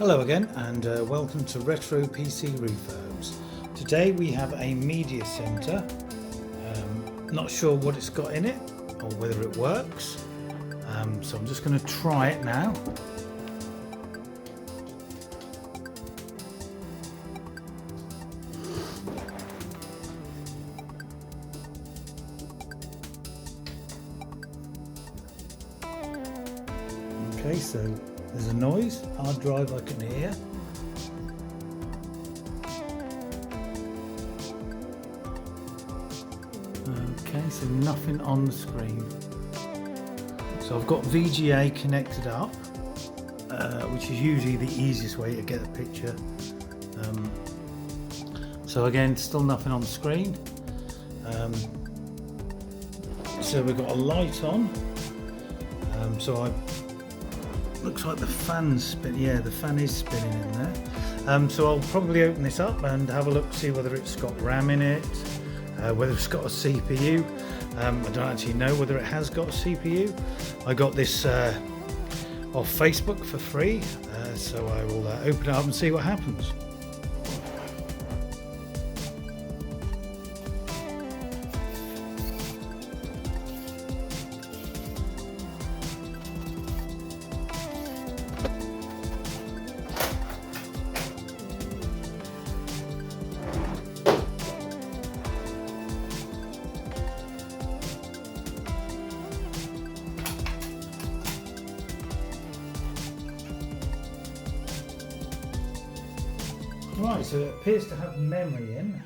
Hello again and welcome to Retro PC Refurbs. Today we have a media center. Not sure what it's got in it or whether it works. So I'm just going to try it now. Okay, so there's a noise, hard drive I can hear. Okay, so nothing on the screen. So I've got VGA connected up, which is usually the easiest way to get a picture. So again, still nothing on the screen. So we've got a light on. Looks like the fan's spinning. Yeah, the fan is spinning in there. So I'll probably open this up and have a look, see whether it's got RAM in it, whether it's got a CPU. I don't actually know whether it has got a CPU. I got this off Facebook for free, so I will open it up and see what happens. Right, so it appears to have memory in.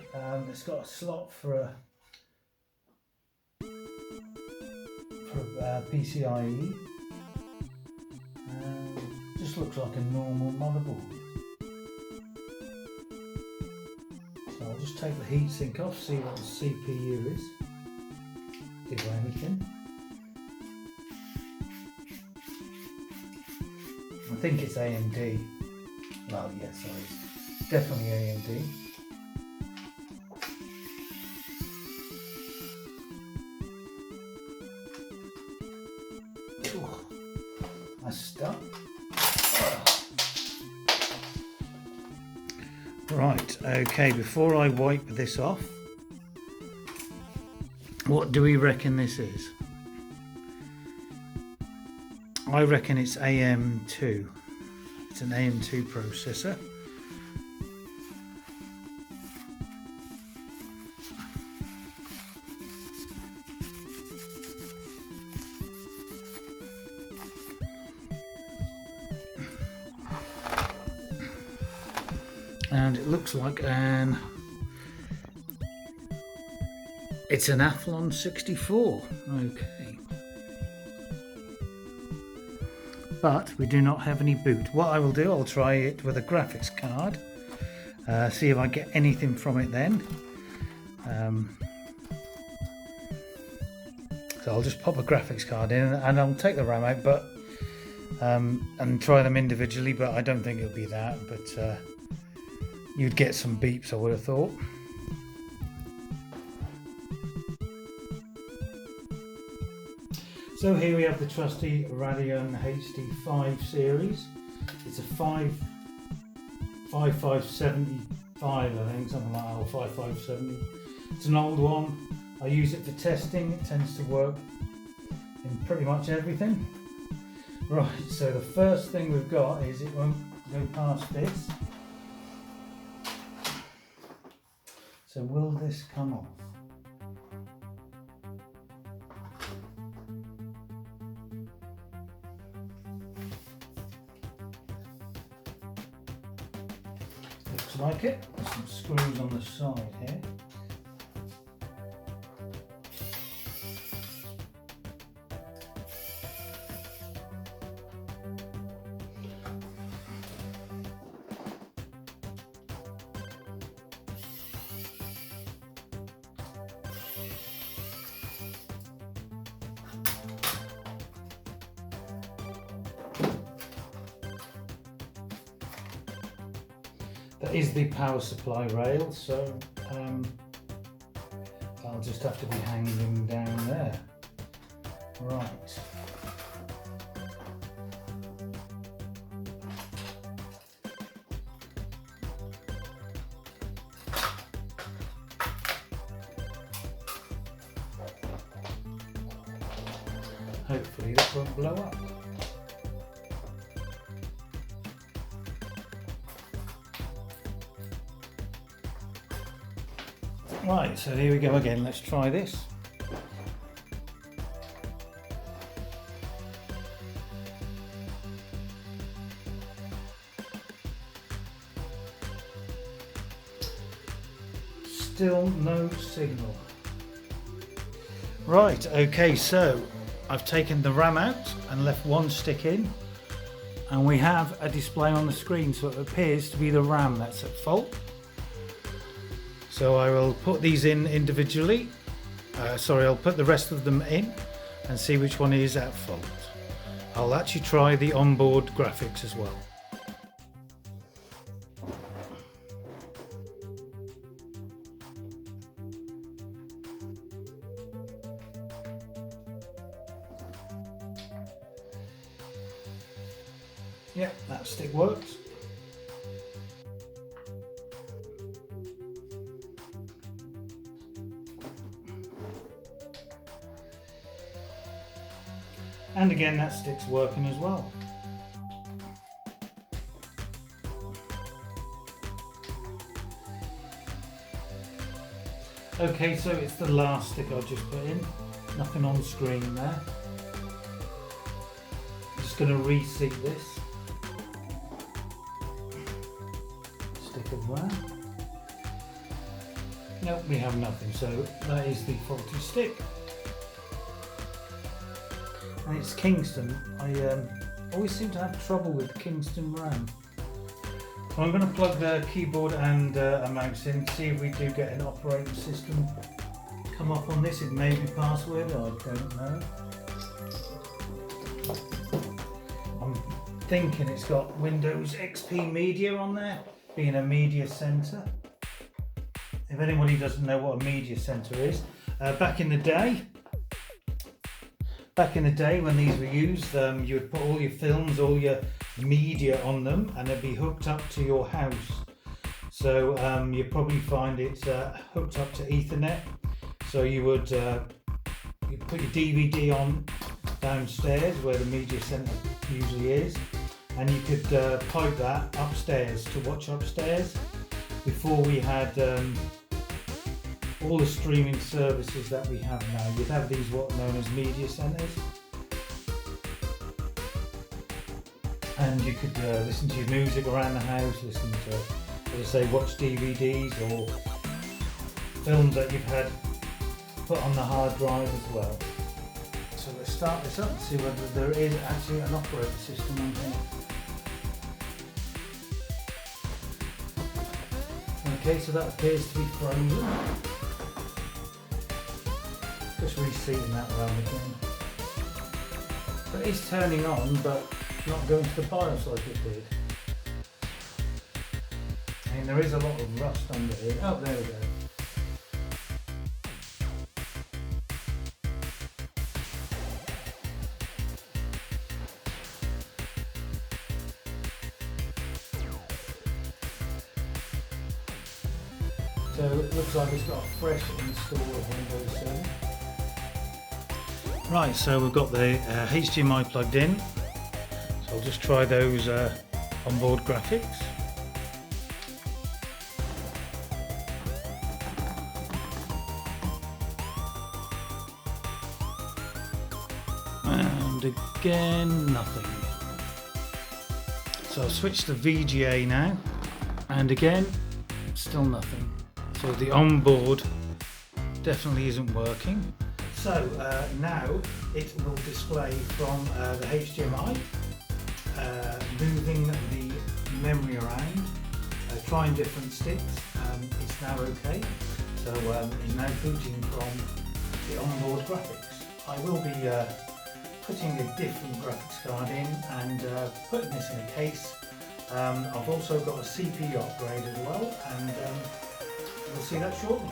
It's got a slot for PCIe. Just looks like a normal motherboard. So I'll just take the heatsink off, see what the CPU is, if anything. I think it's AMD. Well, yes, sorry. Definitely AMD. That's stuck. Right, okay, before I wipe this off, what do we reckon this is? I reckon it's AM2. It's an AM2 processor. And it looks like it's an Athlon 64. Okay, but we do not have any boot. What I will do, I'll try it with a graphics card, see if I get anything from it then. So I'll just pop a graphics card in and I'll take the RAM out, but and try them individually, but I don't think it'll be that, but you'd get some beeps, I would have thought. So here we have the trusty Radeon HD5 series. It's a 5575, I think, something like that, or 5570. It's an old one. I use it for testing. It tends to work in pretty much everything. Right, so the first thing we've got is it won't go past this. So will this come off? Looks like it. There's some screws on the side here. That is the power supply rail, so I'll just have to be hanging down there. Right. Hopefully that won't blow up. Right, so here we go again, let's try this. Still no signal. Right, okay, so I've taken the RAM out and left one stick in, and we have a display on the screen, so it appears to be the RAM that's at fault. So I will put these in individually. I'll put the rest of them in and see which one is at fault. I'll actually try the onboard graphics as well. Yeah, that stick works. And again, that stick's working as well. Okay, so it's the last stick I just put in. Nothing on screen there. I'm just going to reseat this. Stick of RAM. Nope, we have nothing, so that is the faulty stick. And it's Kingston. I always seem to have trouble with Kingston RAM. So I'm going to plug the keyboard and a mouse in, see if we do get an operating system come up on this. It may be password, I don't know. I'm thinking it's got Windows XP Media on there, being a media center. If anybody doesn't know what a media center is, back in the day when these were used, you would put all your films, all your media on them, and they'd be hooked up to your house. So you probably find it's hooked up to Ethernet. So you would you put your DVD on downstairs where the media center usually is, and you could pipe that upstairs to watch upstairs. Before we had all the streaming services that we have now, you'd have these what are known as media centers, and you could listen to your music around the house, listen to, as I say, watch DVDs or films that you've had put on the hard drive as well. So let's start this up and see whether there is actually an operating system on here. Okay, so that appears to be frozen. Just reseating that RAM again. So it is turning on, but not going to the BIOS like it did. And there is a lot of rust under here. Oh, there we go. So it looks like it's got a fresh install of Windows 7. Right, so we've got the HDMI plugged in. So I'll just try those onboard graphics. And again, nothing. So I'll switch to VGA now, and again, still nothing. So the onboard definitely isn't working. So now it will display from the HDMI, moving the memory around, trying different sticks. It's now okay. So it's now booting from the onboard graphics. I will be putting a different graphics card in and putting this in a case. I've also got a CPU upgrade as well, and we'll see that shortly.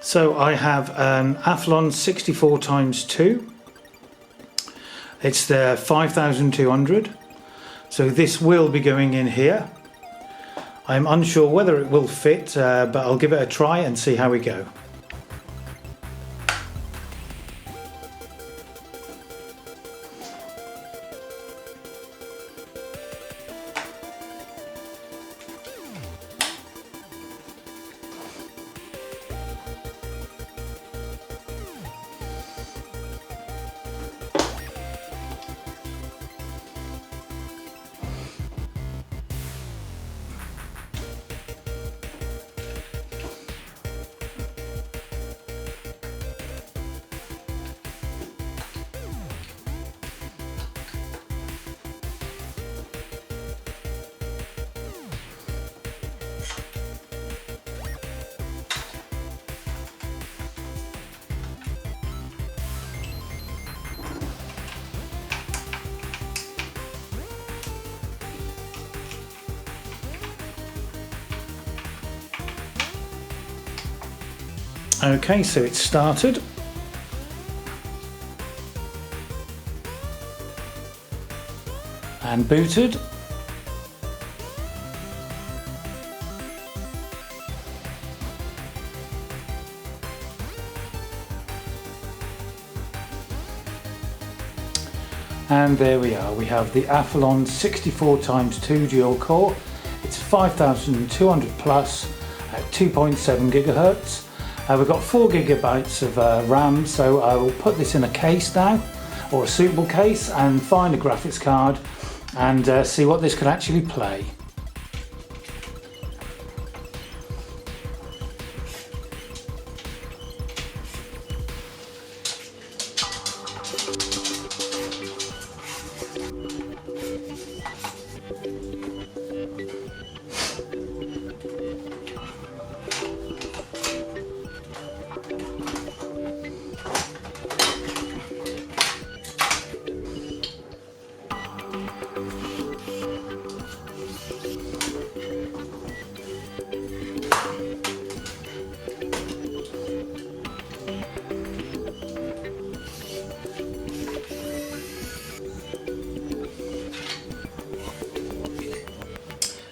So I have an Athlon 64x2. It's the 5200. So this will be going in here. I'm unsure whether it will fit, but I'll give it a try and see how we go. Okay, so it's started. And booted. And there we are, we have the Athlon 64x2 dual core. It's 5200 plus at 2.7 gigahertz. We've got 4 gigabytes of RAM, so I will put this in a case now, or a suitable case, and find a graphics card and see what this can actually play.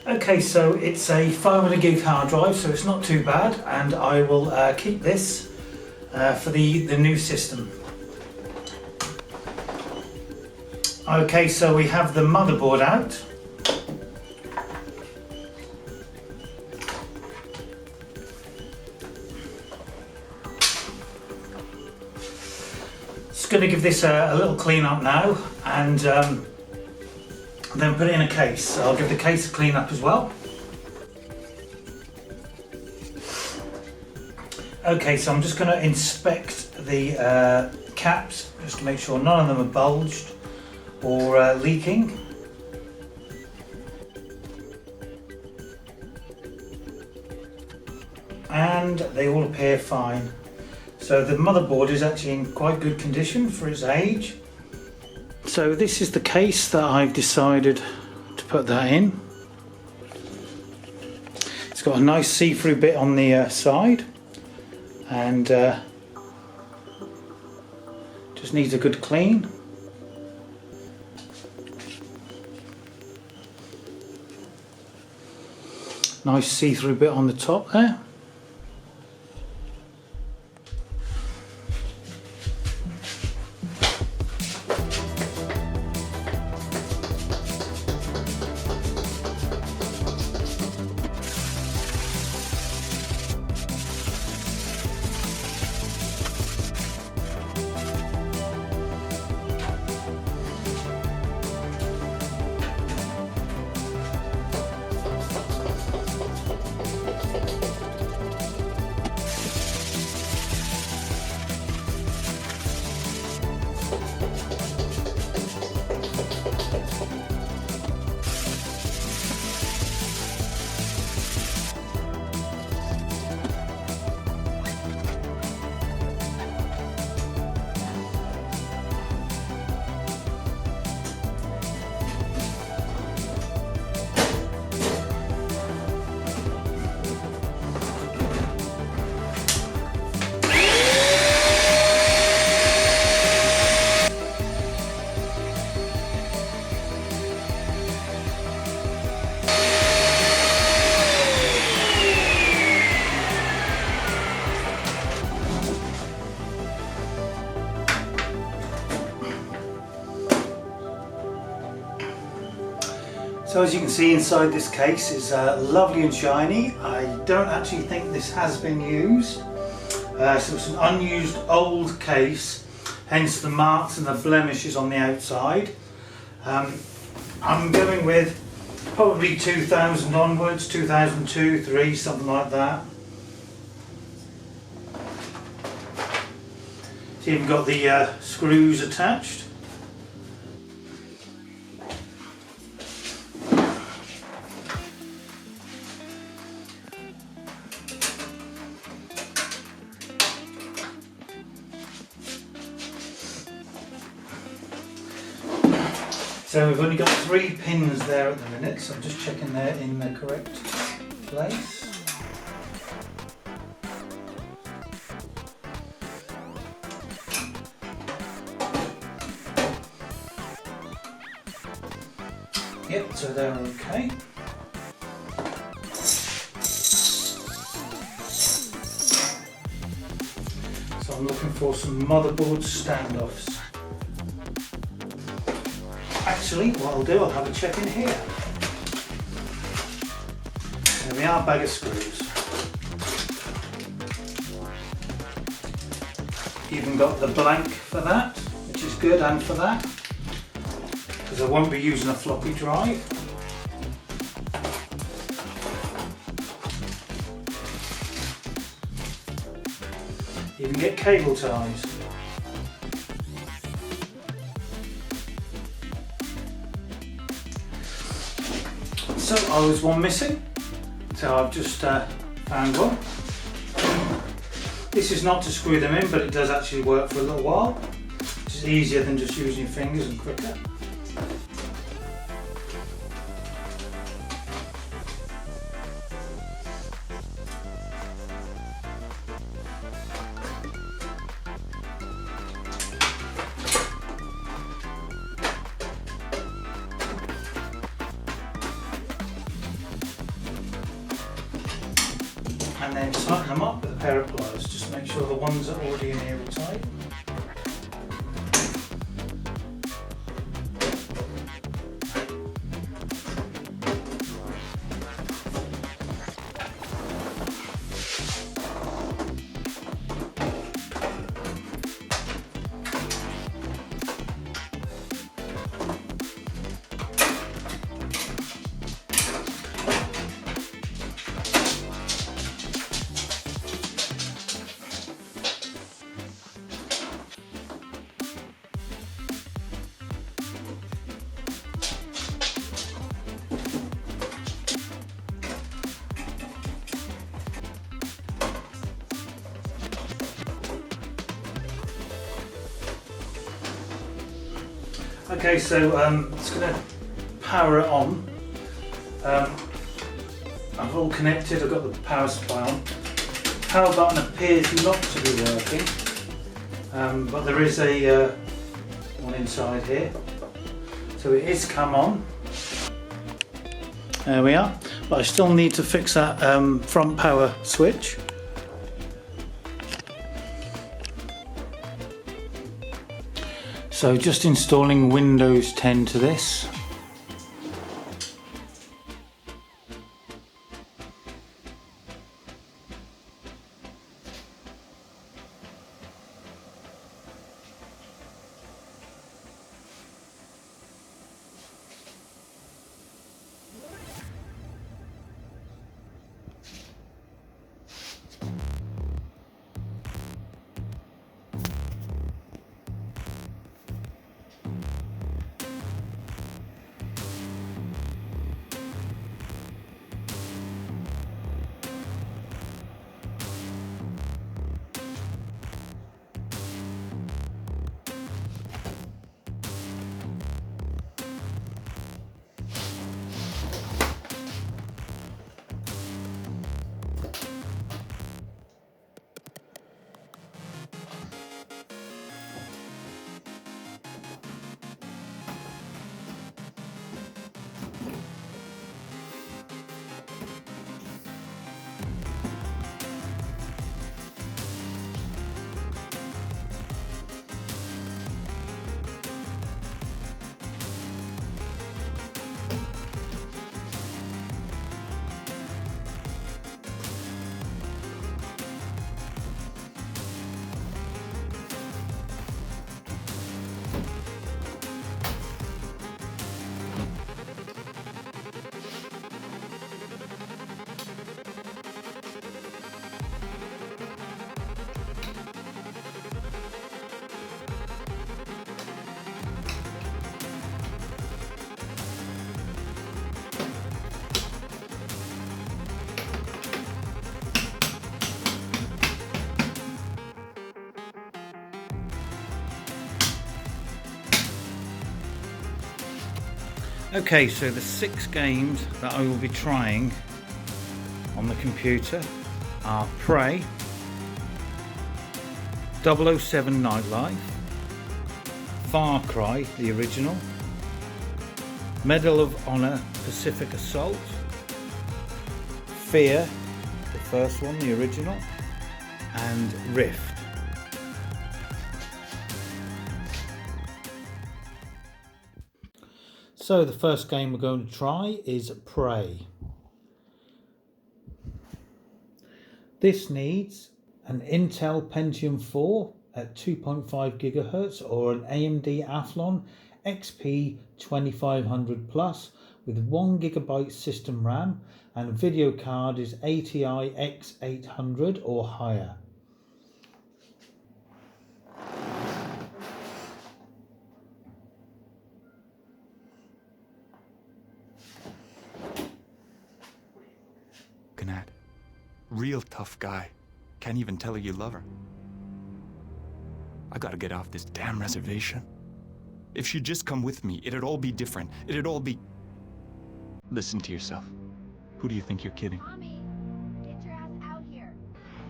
Okay, so it's a 500 gig hard drive, so it's not too bad, and I will keep this for the new system. Okay, so we have the motherboard out. Just going to give this a little clean up now, and then put it in a case. I'll give the case a clean up as well. Okay, so I'm just going to inspect the caps just to make sure none of them are bulged or leaking. And they all appear fine. So the motherboard is actually in quite good condition for its age. So this is the case that I've decided to put that in. It's got a nice see-through bit on the side, and just needs a good clean. Nice see-through bit on the top there. So as you can see, inside this case is lovely and shiny. I don't actually think this has been used. So it's an unused old case, hence the marks and the blemishes on the outside. I'm going with probably 2000 onwards, 2002, 3, something like that. It's even got the screws attached. So we've only got 3 pins there at the minute, so I'm just checking they're in the correct place. Yep, so they're okay. So I'm looking for some motherboard standoffs. Actually, what I'll do, I'll have a check in here. There we are, bag of screws. Even got the blank for that, which is good, and for that, because I won't be using a floppy drive. Even get cable ties. So I was one missing, so I've just found one. This is not to screw them in, but it does actually work for a little while, which is easier than just using your fingers and quicker. And then tighten them up with a pair of pliers. Just make sure the ones that are already in here are tight. Okay, so it's going to power it on. I've all connected, I've got the power supply on. Power button appears not to be working, but there is a one inside here. So it is come on. There we are. But I still need to fix that front power switch. So just installing Windows 10 to this. Okay, so the 6 games that I will be trying on the computer are Prey, 007 Nightlife, Far Cry, the original, Medal of Honor Pacific Assault, Fear, the first one, the original, and Rift. So the first game we're going to try is Prey. This needs an Intel Pentium 4 at 2.5 GHz or an AMD Athlon XP 2500 Plus with 1 GB system RAM, and video card is ATI X800 or higher. At. Real tough guy. Can't even tell her you love her. I gotta get off this damn reservation. If she'd just come with me, it'd all be different. It'd all be... Listen to yourself. Who do you think you're kidding? Mommy, get your ass out here.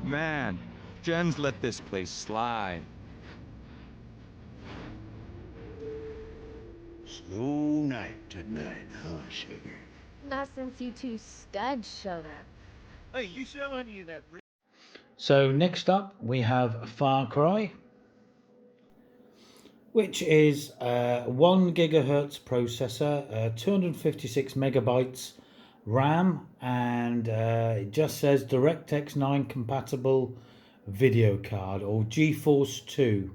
Man, Jen's let this place slide. Slow night tonight, huh, sugar? Not since you two studs showed up. Hey, you sell any of that? So next up we have Far Cry, which is a 1 GHz processor, 256 megabytes RAM, and it just says DirectX 9 compatible video card or GeForce 2.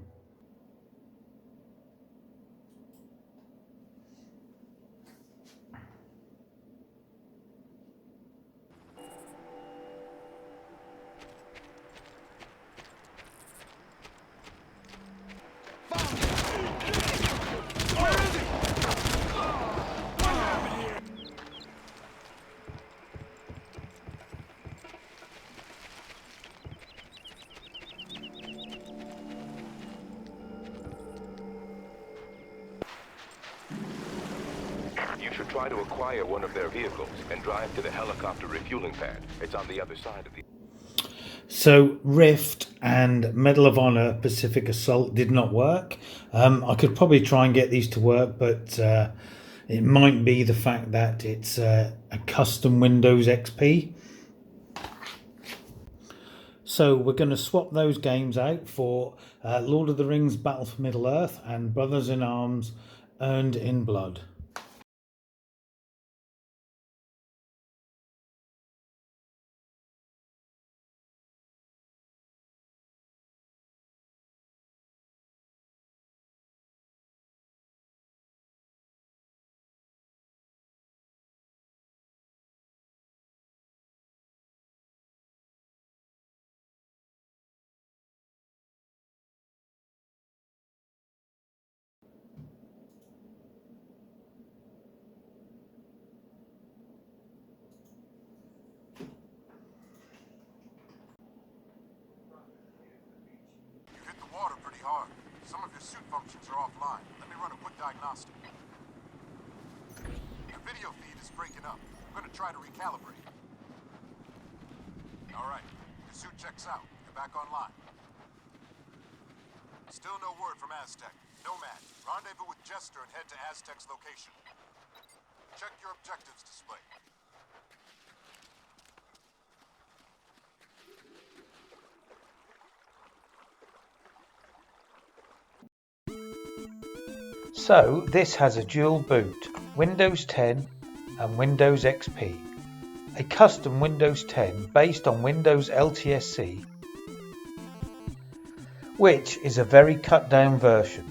You should try to acquire one of their vehicles and drive to the helicopter refueling pad. It's on the other side of the... So Rift and Medal of Honor Pacific Assault did not work. I could probably try and get these to work, but it might be the fact that it's a custom Windows XP. So we're going to swap those games out for Lord of the Rings Battle for Middle-earth and Brothers in Arms Earned in Blood. Water pretty hard. Some of your suit functions are offline. Let me run a quick diagnostic. The video feed is breaking up. I'm gonna try to recalibrate. Alright, your suit checks out. You're back online. Still no word from Aztec. Nomad, rendezvous with Jester and head to Aztec's location. Check your objectives display. So this has a dual boot, Windows 10 and Windows XP, a custom Windows 10 based on Windows LTSC, which is a very cut down version.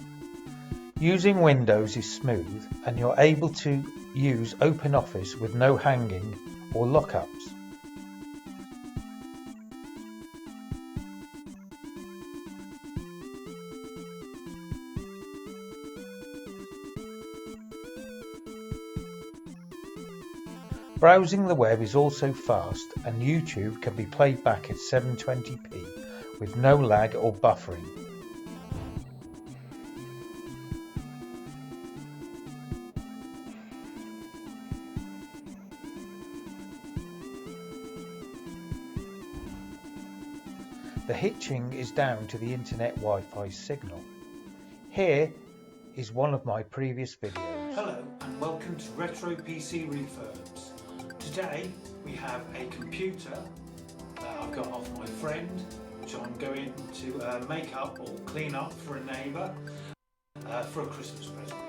Using Windows is smooth and you're able to use OpenOffice with no hanging or lockups. Browsing the web is also fast and YouTube can be played back at 720p with no lag or buffering. The hitching is down to the internet Wi-Fi signal. Here is one of my previous videos. Hello and welcome to Retro PC Refurbs. Today we have a computer that I've got off my friend, which I'm going to make up or clean up for a neighbour for a Christmas present.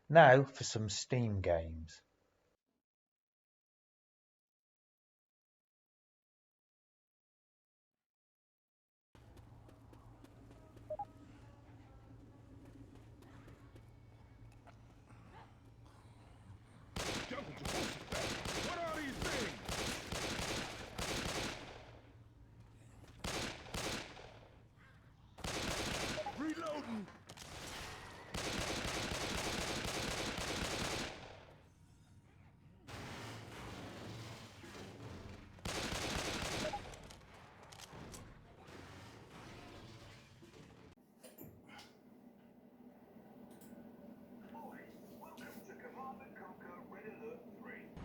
Now for some Steam games. What are these things? Reloading.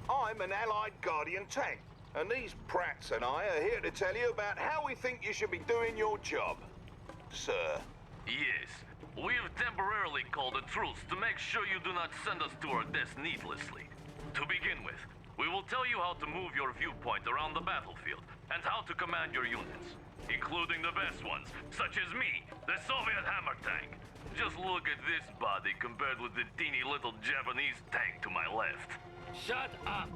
I'm an Allied Guardian tank, and these prats and I are here to tell you about how we think you should be doing your job, sir. Yes, we've temporarily called a truce to make sure you do not send us to our deaths needlessly. To begin with, we will tell you how to move your viewpoint around the battlefield and how to command your units, including the best ones, such as me, the Soviet hammer tank. Just look at this body compared with the teeny little Japanese tank to my left. Shut up!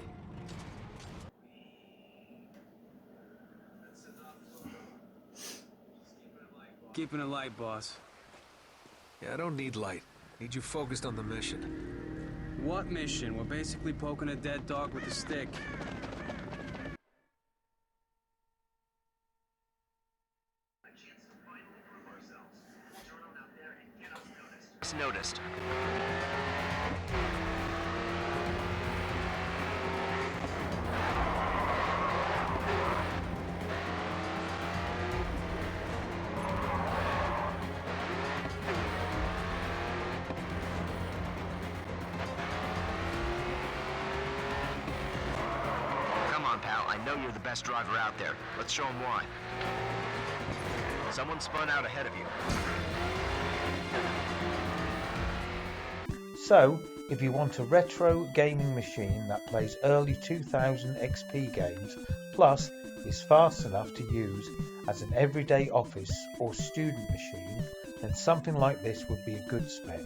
Keeping it light, boss. Yeah, I don't need light. Need you focused on the mission. What mission? We're basically poking a dead dog with a stick. Noticed. Come on, pal. I know you're the best driver out there. Let's show 'em why. Someone spun out ahead of you. So, if you want a retro gaming machine that plays early 2000 XP games, plus is fast enough to use as an everyday office or student machine, then something like this would be a good spec.